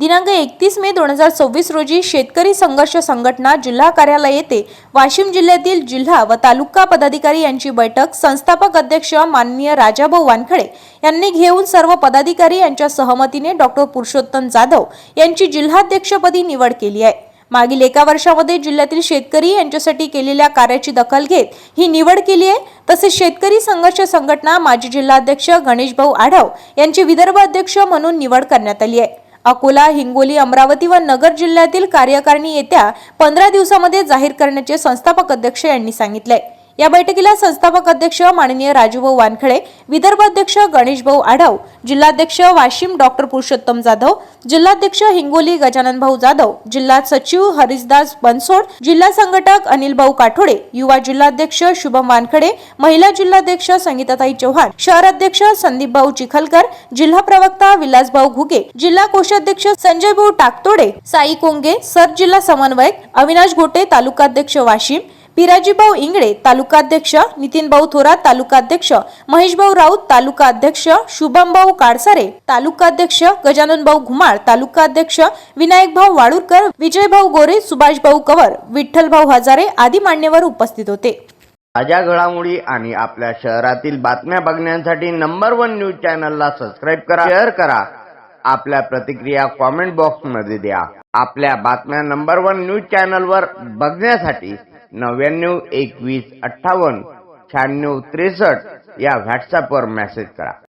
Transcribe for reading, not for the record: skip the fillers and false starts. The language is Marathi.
दिनांक 31 मे 2026 रोजी शेतकरी संघर्ष संघटना जिल्हा कार्यालय येथे वाशिम जिल्ह्यातील जिल्हा व तालुका पदाधिकारी यांची बैठक संस्थापक अध्यक्ष माननीय राजाभाऊ वानखडे यांनी घेऊन सर्व पदाधिकारी यांच्या सहमतीने डॉक्टर पुरुषोत्तम जाधव यांची जिल्हाध्यक्षपदी निवड केली आहे। मागील एका वर्षामध्ये जिल्ह्यातील शेतकरी यांच्यासाठी केलेल्या कार्याची दखल घेत ही निवड केली आहे। तसेच शेतकरी संघर्ष संघटना माजी जिल्हाध्यक्ष गणेशभाऊ आढाव यांची विदर्भ अध्यक्ष म्हणून निवड करण्यात आली आहे। अकोला, हिंगोली, अमरावती व नगर जिल्ह्यातील कार्यकारिणी येत्या 15 दिवसांमध्ये जाहीर करण्याचे संस्थापक अध्यक्ष यांनी सांगितले। या बैठकीला संस्थापक अध्यक्ष माननीय राजूभाऊ वानखडे, विदर्भ अध्यक्ष गणेशभाऊ आढाव, जिल्हाध्यक्ष वाशिम डॉक्टर पुरुषोत्तम जाधव, जिल्हाध्यक्ष हिंगोली गजाननभाऊ जाधव, जिल्हा सचिव हरिदास बनसोड, जिल्हा संघटक अनिलभाऊ काठोडे, युवा जिल्हाध्यक्ष शुभम वानखडे, महिला जिल्हाध्यक्ष संगीताताई चौहान, शहर अध्यक्ष संदीपभाऊ चिखलकर, जिल्हा प्रवक्ता विलासभाऊ घुगे, जिल्हा कोषाध्यक्ष संजयभाऊ टाकतोडे, साई कोंगे, सर जिल्हा समन्वयक अविनाश घोटे, तालुकाध्यक्ष वाशिम, पिराजीभाऊ इंगळे, तालुकाध्यक्ष नितीनभाऊ थोरात, तालुकाध्यक्ष महेशभाऊ राऊत, तालुकाध्यक्ष शुभमभाऊ काडसारे, तालुकाध्यक्ष गजाननभाऊ घुमाळ, तालुकाध्यक्ष विनायकभाऊ वाळुरकर, विजयभाऊ गोरे, सुभाषभाऊ कवर, विठ्ठलभाऊ हजारे आदी मान्यवर उपस्थित होते। ताज्या घडामोडी आणि आपल्या शहरातील बातम्या बघण्यासाठी नंबर 1 न्यूज चॅनलला सबस्क्राइब करा, शेअर करा, आपल्या प्रतिक्रिया कमेंट बॉक्स मध्ये द्या। आपल्या बातम्या नंबर 1 न्यूज चॅनलवर बघण्यासाठी 99 21 58 96 63 या व्हॉट्सअपवर मेसेज करा।